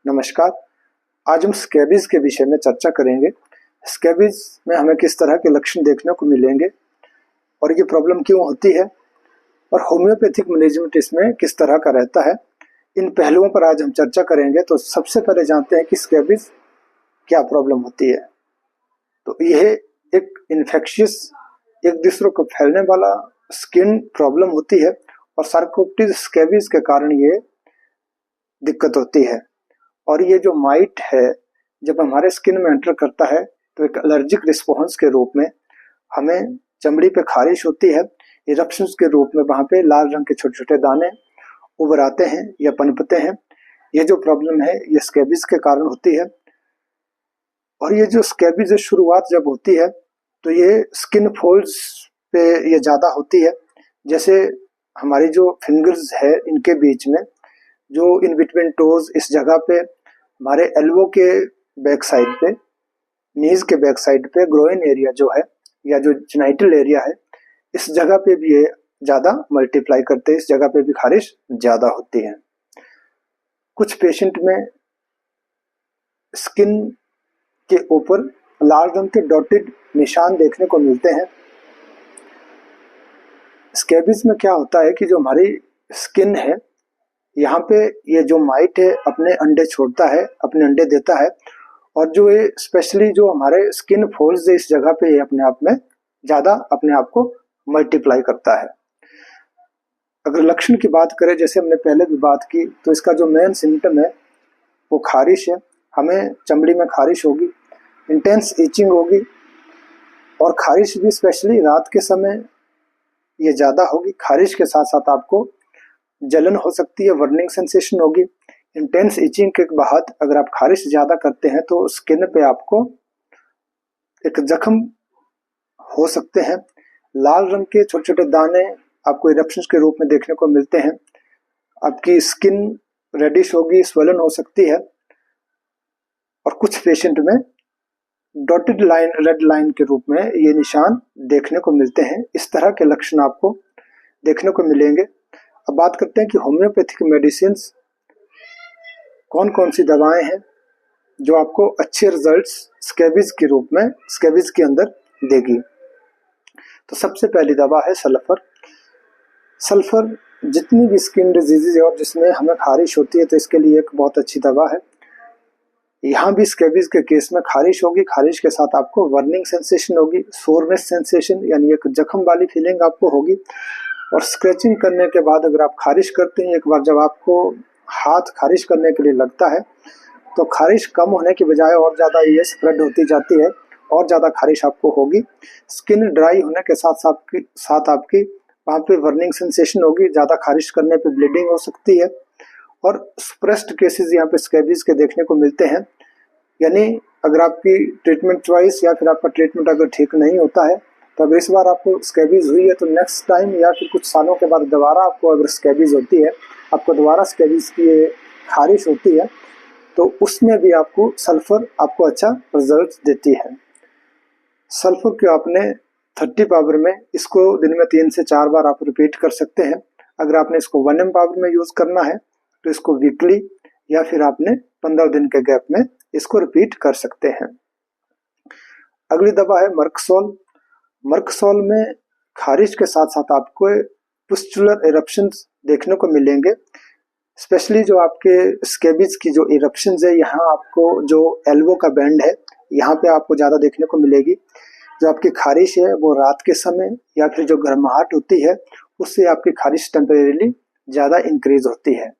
नमस्कार। आज हम स्कैबीज के विषय में चर्चा करेंगे। स्कैबीज में हमें किस तरह के लक्षण देखने को मिलेंगे और ये प्रॉब्लम क्यों होती है और होम्योपैथिक मैनेजमेंट इसमें किस तरह का रहता है, इन पहलुओं पर आज हम चर्चा करेंगे। तो सबसे पहले जानते हैं कि स्कैबीज क्या प्रॉब्लम होती है। तो यह एक इन्फेक्शियस, एक दूसरे को फैलने वाला स्किन प्रॉब्लम होती है और सार्कोप्टिक स्कैबीज के कारण ये दिक्कत होती है। और ये जो माइट है, जब हमारे स्किन में एंटर करता है तो एक एलर्जिक रिस्पॉन्स के रूप में हमें चमड़ी पे खारिश होती है, इरप्शंस के रूप में वहाँ पे लाल रंग के छोटे छोटे दाने उभर आते हैं या पनपते हैं। ये जो प्रॉब्लम है ये स्कैबीज के कारण होती है। और ये जो स्कैबीज शुरुआत जब होती है तो ये स्किन फोल्ड्स पे ये ज़्यादा होती है। जैसे हमारी जो फिंगर्स है इनके बीच में, जो इन बिटवीन टोज, इस जगह पे, हमारे एल्बो के बैक साइड पे, नीज के बैक साइड पे, ग्रोइन एरिया जो है या जो जेनाइटल एरिया है, इस जगह पे भी ये ज़्यादा मल्टीप्लाई करते हैं, इस जगह पे भी खारिश ज़्यादा होती है। कुछ पेशेंट में स्किन के ऊपर लाल रंग के डॉटेड निशान देखने को मिलते हैं। स्कैबीज में क्या होता है कि जो हमारी स्किन है, यहाँ पे ये जो माइट है अपने अंडे छोड़ता है, अपने अंडे देता है, और जो ये स्पेशली जो हमारे स्किन फोल्ड्स है इस जगह पे ये अपने आप में ज़्यादा अपने आप को मल्टीप्लाई करता है। अगर लक्षण की बात करें, जैसे हमने पहले भी बात की, तो इसका जो मेन सिम्टम है वो खारिश है। हमें चमड़ी में खारिश होगी, इंटेंस ईचिंग होगी, और खारिश भी स्पेशली रात के समय ये ज़्यादा होगी। खारिश के साथ साथ आपको जलन हो सकती है, बर्निंग सेंसेशन होगी। इंटेंस इचिंग के बाद अगर आप खारिश ज़्यादा करते हैं तो स्किन पे आपको एक जख्म हो सकते हैं। लाल रंग के छोटे छोटे दाने आपको इरप्शंस के रूप में देखने को मिलते हैं। आपकी स्किन रेडिश होगी, स्वेलन हो सकती है, और कुछ पेशेंट में डॉटेड लाइन, रेड लाइन के रूप में ये निशान देखने को मिलते हैं। इस तरह के लक्षण आपको देखने को मिलेंगे। अब बात करते हैं कि होम्योपैथिक मेडिसिन कौन कौन सी दवाएं हैं जो आपको अच्छे रिजल्ट्स स्कैबीज के रूप में, स्कैबीज के अंदर देगी। तो सबसे पहली दवा है सल्फर। सल्फर जितनी भी स्किन डिजीजेज है और जिसमें हमें खारिश होती है, तो इसके लिए एक बहुत अच्छी दवा है। यहाँ भी स्कैबीज के केस में खारिश होगी, खारिश के साथ आपको बर्निंग सेंसेशन होगी, सोरनेस सेंसेशन यानी एक जख्म वाली फीलिंग आपको होगी, और स्क्रैचिंग करने के बाद अगर आप खारिश करते हैं, एक बार जब आपको हाथ खारिश करने के लिए लगता है तो खारिश कम होने की बजाय और ज़्यादा ये स्प्रेड होती जाती है, और ज़्यादा खारिश आपको होगी। स्किन ड्राई होने के साथ साथ आपकी वहाँ पे बर्निंग सेंसेशन होगी, ज़्यादा खारिश करने पे ब्लीडिंग हो सकती है, और स्प्रेस्ड केसेस यहाँ पे स्कैबीज के देखने को मिलते हैं। यानी अगर आपकी ट्रीटमेंट चॉइस या फिर आपका ट्रीटमेंट अगर ठीक नहीं होता है, तो अगर इस बार आपको स्कैबीज हुई है तो नेक्स्ट टाइम या फिर कुछ सालों के बाद दोबारा आपको अगर स्कैबीज होती है, आपको दोबारा स्कैबीज की खारिश होती है, तो उसमें भी आपको सल्फर आपको अच्छा रिजल्ट देती है। सल्फर को आपने 30 पावर में, इसको दिन में 3 से 4 बार आप रिपीट कर सकते हैं। अगर आपने इसको 1 ml पावर में यूज़ करना है तो इसको वीकली या फिर आपने 15 दिन के गैप में इसको रिपीट कर सकते हैं। अगली दवा है मर्कसोल। मर्कसोल में खारिश के साथ साथ आपको पुस्टुलर इरप्शंस देखने को मिलेंगे। स्पेशली जो आपके स्कैबीज की जो इरप्शंस है, यहाँ आपको जो एल्बो का बैंड है यहाँ पे आपको ज़्यादा देखने को मिलेगी। जो आपकी खारिश है वो रात के समय या फिर जो गर्माहट होती है उससे आपकी खारिश टेम्परेरीली ज़्यादा इंक्रीज होती है।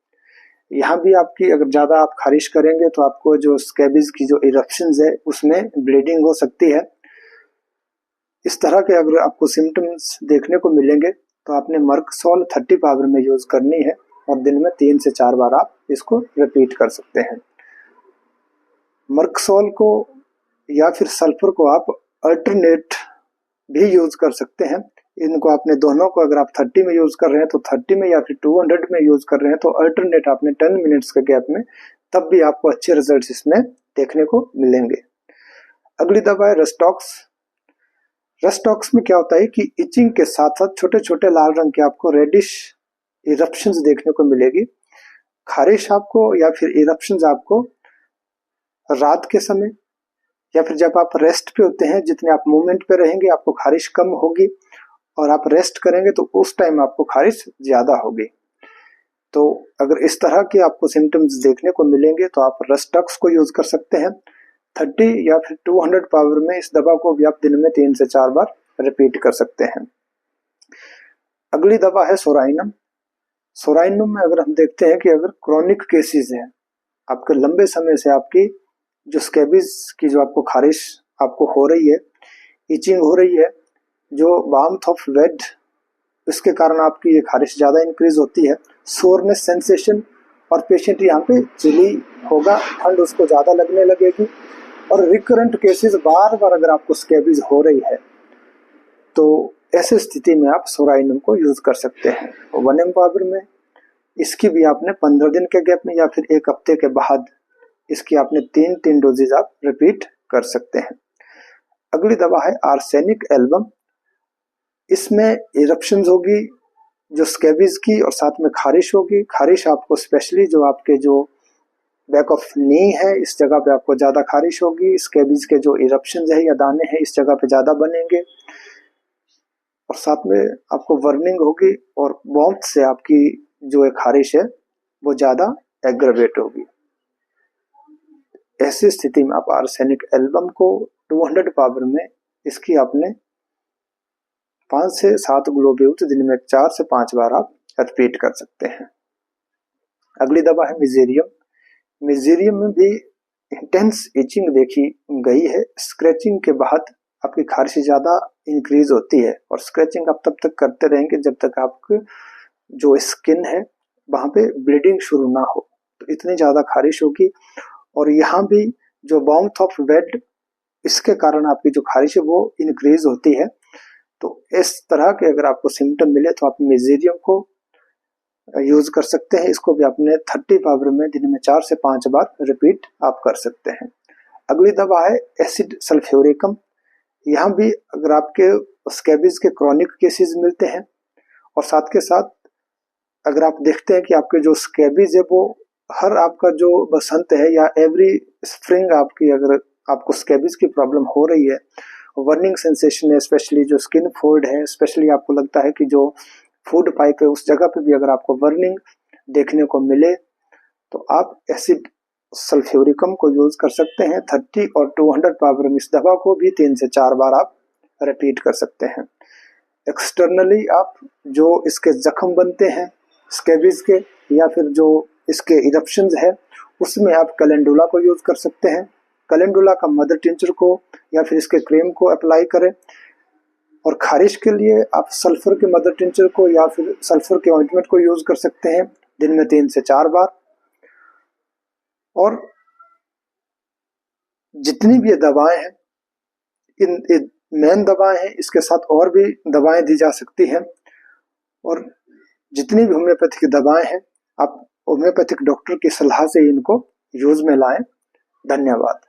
यहाँ भी आपकी अगर ज़्यादा आप खारिश करेंगे तो आपको जो स्कैबीज की जो इरप्शंस है उसमें ब्लीडिंग हो सकती है। इस तरह के अगर आपको सिम्टम्स देखने को मिलेंगे तो आपने मर्कसोल 30 पावर में यूज़ करनी है, और दिन में 3 से 4 बार आप इसको रिपीट कर सकते हैं। मर्कसोल को या फिर सल्फर को आप अल्टरनेट भी यूज़ कर सकते हैं। इनको आपने दोनों को, अगर आप 30 में यूज़ कर रहे हैं तो 30 में, या फिर 200 में यूज़ कर रहे हैं तो अल्टरनेट आपने 10 मिनट्स के गैप में, तब भी आपको अच्छे रिजल्ट्स इसमें देखने को मिलेंगे। अगली दवा है रस्टॉक्स। रस्टॉक्स में क्या होता है कि इचिंग के साथ साथ छोटे छोटे लाल रंग के आपको रेडिश इरप्शंस देखने को मिलेगी। खारिश आपको या फिर इरप्शंस आपको रात के समय या फिर जब आप रेस्ट पे होते हैं, जितने आप मूवमेंट पे रहेंगे आपको खारिश कम होगी, और आप रेस्ट करेंगे तो उस टाइम आपको खारिश ज्यादा होगी। तो अगर इस तरह के आपको सिम्टम्स देखने को मिलेंगे तो आप रस्टक्स को यूज कर सकते हैं। 30 या फिर 200 पावर में इस दवा को भी आप दिन में 3 से 4 बार रिपीट कर सकते हैं। अगली दवा है सोराइनम। सोराइनम में अगर हम देखते हैं कि अगर क्रॉनिक केसेस हैं, आपके लंबे समय से आपकी जो स्कैबिज की जो आपको खारिश आपको हो रही है, इचिंग हो रही है, जो वार्मथ ऑफ वेट, इसके कारण आपकी ये खारिश ज़्यादा इंक्रीज होती है, सोरनेस सेंसेशन, और पेशेंट यहाँ पे चिली होगा, ठंड उसको ज़्यादा लगने लगेगी, और रिकरेंट केसेस बार बार अगर आपको स्कैबिज हो रही है तो ऐसी स्थिति में आप सोराइनम को यूज कर सकते हैं। 1 mg पावर में इसकी भी आपने 15 दिन के गैप में या फिर 1 हफ्ते के बाद इसकी आपने 3 डोजेज आप रिपीट कर सकते हैं। अगली दवा है आर्सेनिक एल्बम। इसमें इरप्शंस होगी जो स्कैबिज की, और साथ में खारिश होगी। खारिश आपको स्पेशली जो आपके जो बैक ऑफ नी है, इस जगह पे आपको ज़्यादा खारिश होगी। स्कैबिज के जो इरप्शंस है या दाने हैं इस जगह पे ज़्यादा बनेंगे, और साथ में आपको वर्निंग होगी, और वार्मथ से आपकी जो एक खारिश है वो ज़्यादा एग्रवेट होगी। ऐसी स्थिति में आप आर्सेनिक एल्बम को 200 पावर में इसकी आपने 5 से 7 ग्लोब्यूल्स दिन में 4 से 5 बार आप रिपीट कर सकते हैं। अगली दवा है मिजेरियम। मिजेरियम में भी इंटेंस इचिंग देखी गई है। स्क्रैचिंग के बाद आपकी खारिश ज़्यादा इंक्रीज होती है, और स्क्रैचिंग आप तब तक करते रहेंगे जब तक आपकी जो स्किन है वहाँ पे ब्लीडिंग शुरू ना हो, तो इतनी ज़्यादा खारिश होगी। और यहाँ भी जो वार्मथ ऑफ वेट, इसके कारण आपकी जो खारिश है वो इंक्रीज होती है। तो इस तरह के अगर आपको सिम्टम मिले तो आप मिजेरियम को यूज कर सकते हैं। इसको भी आपने 30 पावर में दिन में 4 से 5 बार रिपीट आप कर सकते हैं। अगली दवा है एसिड सल्फ्यूरिकम। यहाँ भी अगर आपके स्कैबिज के क्रॉनिक केसेस मिलते हैं, और साथ के साथ अगर आप देखते हैं कि आपके जो स्कैबिज है वो हर आपका जो बसंत है या एवरी स्प्रिंग आपकी अगर आपको स्कैबिज की प्रॉब्लम हो रही है, वर्निंग सेंसेशन है, स्पेशली जो स्किन फोल्ड है, स्पेशली आपको लगता है कि जो फूड पाइप है उस जगह पे भी अगर आपको वर्निंग देखने को मिले तो आप एसिड सल्फ्यूरिकम को यूज कर सकते हैं। 30 और 200 पावर में इस दवा को भी 3 से 4 बार आप रिपीट कर सकते हैं। एक्सटर्नली आप जो इसके जख्म बनते हैं स्कैबिज के, या फिर जो इसके इरप्शंस है, उसमें आप कैलेंडुला को यूज कर सकते हैं। कैलेंडुला का मदर टिंचर को या फिर इसके क्रीम को अप्लाई करें, और खारिश के लिए आप सल्फर के मदर टिंचर को या फिर सल्फर के ऑइंटमेंट को यूज कर सकते हैं दिन में 3 से 4 बार। और जितनी भी ये दवाएं हैं, इन मेन दवाएं हैं, इसके साथ और भी दवाएं दी जा सकती हैं। और जितनी भी होम्योपैथिक दवाएं हैं आप होम्योपैथिक डॉक्टर की सलाह से इनको यूज में लाएं। धन्यवाद।